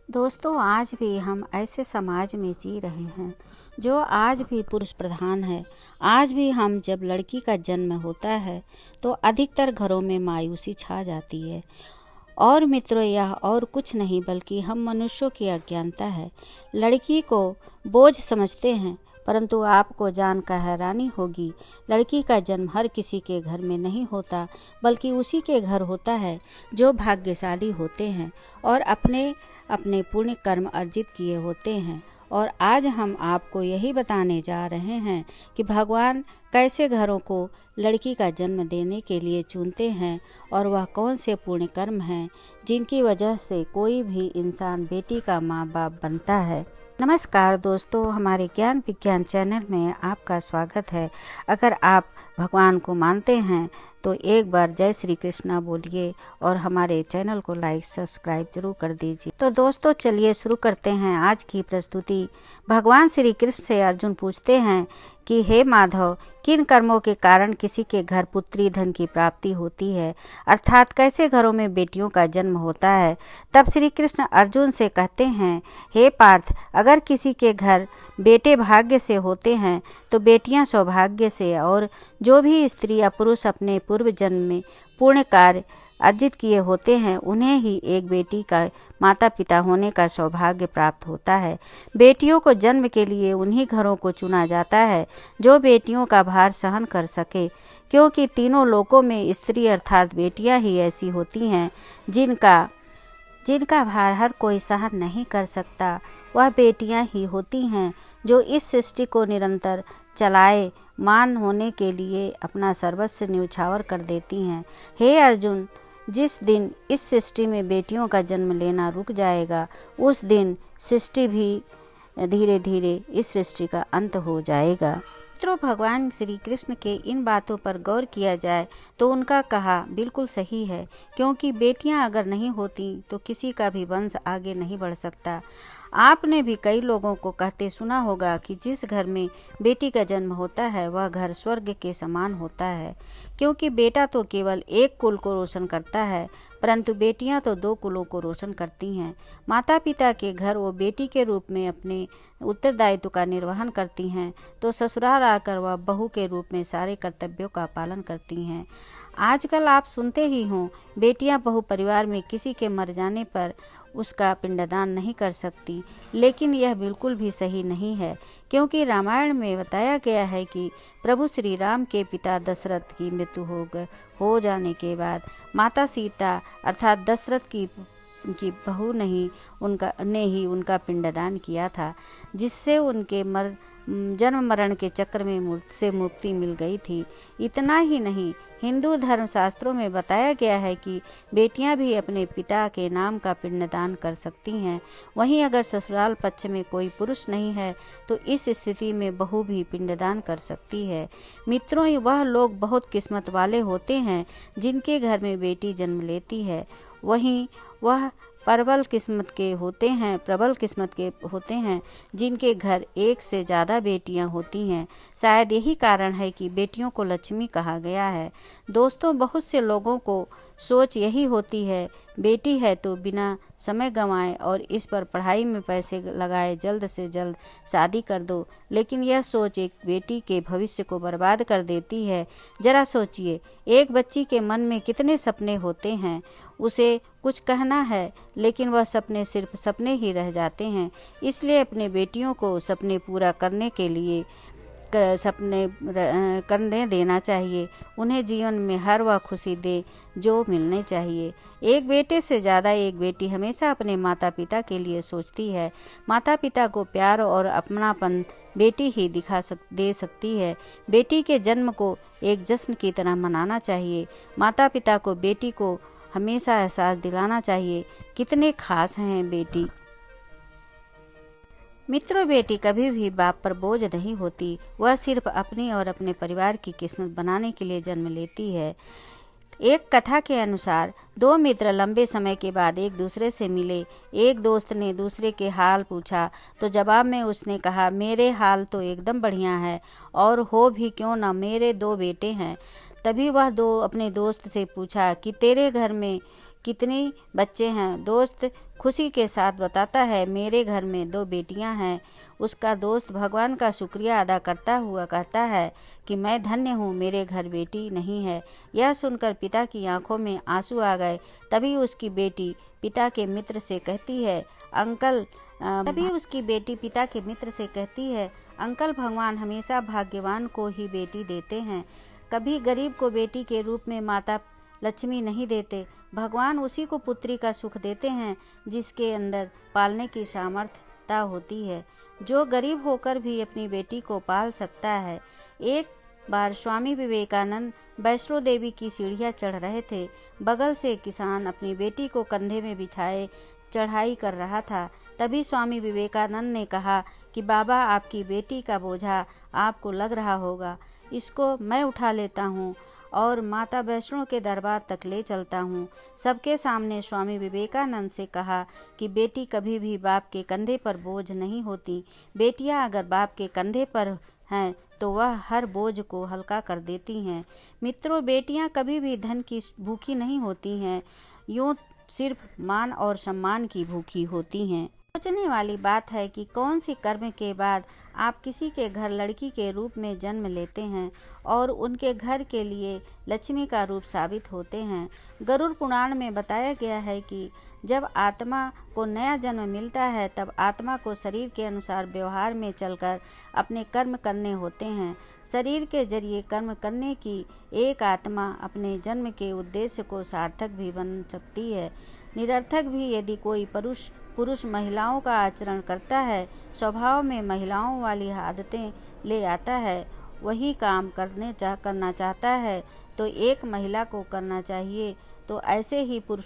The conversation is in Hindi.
दोस्तों, आज भी हम ऐसे समाज में जी रहे हैं जो आज भी पुरुष प्रधान है। आज भी हम जब लड़की का जन्म होता है तो अधिकतर घरों में मायूसी छा जाती है। और मित्रों, यह और कुछ नहीं बल्कि हम मनुष्यों की अज्ञानता है। लड़की को बोझ समझते हैं, परंतु आपको जानकर हैरानी होगी, लड़की का जन्म हर किसी के घर में नहीं होता, बल्कि उसी के घर होता है जो भाग्यशाली होते हैं और अपने अपने पुण्य कर्म अर्जित किए होते हैं। और आज हम आपको यही बताने जा रहे हैं कि भगवान कैसे घरों को लड़की का जन्म देने के लिए चुनते हैं और वह कौन से पुण्य कर्म हैं जिनकी वजह से कोई भी इंसान बेटी का माँ बाप बनता है। नमस्कार दोस्तों, हमारे ज्ञान विज्ञान चैनल में आपका स्वागत है। अगर आप भगवान को मानते हैं तो एक बार जय श्री कृष्णा बोलिए और हमारे चैनल को लाइक सब्सक्राइब जरूर कर दीजिए। तो दोस्तों, चलिए शुरू करते हैं आज की प्रस्तुति। भगवान श्री कृष्ण से अर्जुन पूछते हैं कि हे माधव, किन कर्मों के कारण किसी के घर पुत्री धन की प्राप्ति होती है, अर्थात कैसे घरों में बेटियों का जन्म होता है। तब श्री कृष्ण अर्जुन से कहते हैं, हे पार्थ, अगर किसी के घर बेटे भाग्य से होते हैं तो बेटियां सौभाग्य से, और जो भी स्त्री या पुरुष अपने पूर्व जन्म में पुण्य कार्य अर्जित किए होते हैं उन्हें ही एक बेटी का माता पिता होने का सौभाग्य प्राप्त होता है। बेटियों को जन्म के लिए उन्हीं घरों को चुना जाता है जो बेटियों का भार सहन कर सके, क्योंकि तीनों लोकों में स्त्री अर्थात बेटियां ही ऐसी होती हैं जिनका भार हर कोई सहन नहीं कर सकता। वह बेटियां ही होती हैं जो इस सृष्टि को निरंतर चलाए मान होने के लिए अपना सर्वस्व न्यौछावर कर देती हैं। हे अर्जुन, जिस दिन इस सृष्टि में बेटियों का जन्म लेना रुक जाएगा, उस दिन सृष्टि भी धीरे धीरे इस सृष्टि का अंत हो जाएगा। मित्रों, भगवान श्री कृष्ण के इन बातों पर गौर किया जाए तो उनका कहा बिल्कुल सही है, क्योंकि बेटियां अगर नहीं होती तो किसी का भी वंश आगे नहीं बढ़ सकता। आपने भी कई लोगों को कहते सुना होगा कि जिस घर में बेटी का जन्म होता है वह घर स्वर्ग के समान होता है, क्योंकि बेटा तो केवल एक कुल को रोशन करता है, परंतु बेटियां तो दो कुलों को रोशन करती हैं। माता पिता के घर वो बेटी के रूप में अपने उत्तरदायित्व का निर्वहन करती हैं, तो ससुराल आकर वह बहू के रूप में सारे कर्तव्यों का पालन करती हैं। आजकल आप सुनते ही हों, बेटियां बहु परिवार में किसी के मर जाने पर उसका पिंडदान नहीं कर सकती, लेकिन यह बिल्कुल भी सही नहीं है, क्योंकि रामायण में बताया गया है कि प्रभु श्री राम के पिता दशरथ की मृत्यु हो जाने के बाद माता सीता अर्थात दशरथ की बहू ने ही उनका पिंडदान किया था, जिससे उनके जन्म मरण के चक्र में से मुक्ति मिल गई थी। इतना ही नहीं, हिंदू धर्म शास्त्रों में बताया गया है कि बेटियां भी अपने पिता के नाम का पिंडदान कर सकती हैं। वहीं अगर ससुराल पक्ष में कोई पुरुष नहीं है तो इस स्थिति में बहू भी पिंडदान कर सकती है। मित्रों, वह लोग बहुत किस्मत वाले होते हैं जिनके घर में बेटी जन्म लेती है। वहीं वह प्रबल किस्मत के होते हैं जिनके घर एक से ज़्यादा बेटियां होती हैं। शायद यही कारण है कि बेटियों को लक्ष्मी कहा गया है। दोस्तों, बहुत से लोगों को सोच यही होती है, बेटी है तो बिना समय गंवाए और इस पर पढ़ाई में पैसे लगाए जल्द से जल्द शादी कर दो, लेकिन यह सोच एक बेटी के भविष्य को बर्बाद कर देती है। जरा सोचिए, एक बच्ची के मन में कितने सपने होते हैं, उसे कुछ कहना है लेकिन वह सपने सिर्फ सपने ही रह जाते हैं। इसलिए अपने बेटियों को सपने पूरा करने के लिए करने देना चाहिए। उन्हें जीवन में हर वह खुशी दे जो मिलने चाहिए। एक बेटे से ज़्यादा एक बेटी हमेशा अपने माता पिता के लिए सोचती है। माता पिता को प्यार और अपनापन बेटी ही दे सकती है। बेटी के जन्म को एक जश्न की तरह मनाना चाहिए। माता पिता को बेटी को हमेशा एहसास दिलाना चाहिए कितने खास हैं बेटी। मित्रों, बेटी कभी भी बाप पर बोझ नहीं होती, वह सिर्फ अपनी और अपने परिवार की किस्मत बनाने के लिए जन्म लेती है। एक कथा के अनुसार दो मित्र लंबे समय के बाद एक दूसरे से मिले। एक दोस्त ने दूसरे के हाल पूछा तो जवाब में उसने कहा, मेरे हाल तो एकदम बढ़िया है, और हो भी क्यों ना, मेरे दो बेटे हैं। तभी वह अपने दोस्त से पूछा कि तेरे घर में कितने बच्चे हैं। दोस्त खुशी के साथ बताता है, मेरे घर में 2 बेटियां हैं। उसका दोस्त भगवान का शुक्रिया अदा करता हुआ कहता है कि मैं धन्य हूँ, मेरे घर बेटी नहीं है। यह सुनकर पिता की आंखों में आंसू आ गए। तभी उसकी बेटी पिता के मित्र से कहती है, अंकल भगवान हमेशा भाग्यवान को ही बेटी देते हैं, कभी गरीब को बेटी के रूप में माता लक्ष्मी नहीं देते। भगवान उसी को पुत्री का सुख देते हैं जिसके अंदर पालने की सामर्थ्यता होती है, जो गरीब होकर भी अपनी बेटी को पाल सकता है। एक बार स्वामी विवेकानंद वैष्णो देवी की सीढ़ियां चढ़ रहे थे। बगल से किसान अपनी बेटी को कंधे में बिठाए चढ़ाई कर रहा था। तभी स्वामी विवेकानंद ने कहा कि बाबा, आपकी बेटी का बोझा आपको लग रहा होगा, इसको मैं उठा लेता हूँ और माता वैष्णो के दरबार तक ले चलता हूँ। सबके सामने स्वामी विवेकानंद से कहा कि बेटी कभी भी बाप के कंधे पर बोझ नहीं होती। बेटियां अगर बाप के कंधे पर हैं तो वह हर बोझ को हल्का कर देती हैं। मित्रों, बेटियां कभी भी धन की भूखी नहीं होती हैं, यूं सिर्फ मान और सम्मान की भूखी होती हैं। सोचने वाली बात है कि कौन सी कर्म के बाद आप किसी के घर लड़की के रूप में जन्म लेते हैं और उनके घर के लिए लक्ष्मी का रूप साबित होते हैं। गरुड़ पुराण में बताया गया है कि जब आत्मा को नया जन्म मिलता है तब आत्मा को शरीर के अनुसार व्यवहार में चलकर अपने कर्म करने होते हैं। शरीर के जरिए कर्म करने की एक आत्मा अपने जन्म के उद्देश्य को सार्थक भी बन सकती है, निरर्थक भी। यदि कोई पुरुष महिलाओं का आचरण करता है, स्वभाव में महिलाओं वाली आदतें ले आता है, वही काम करना चाहता है तो एक महिला को करना चाहिए। तो ऐसे ही पुरुष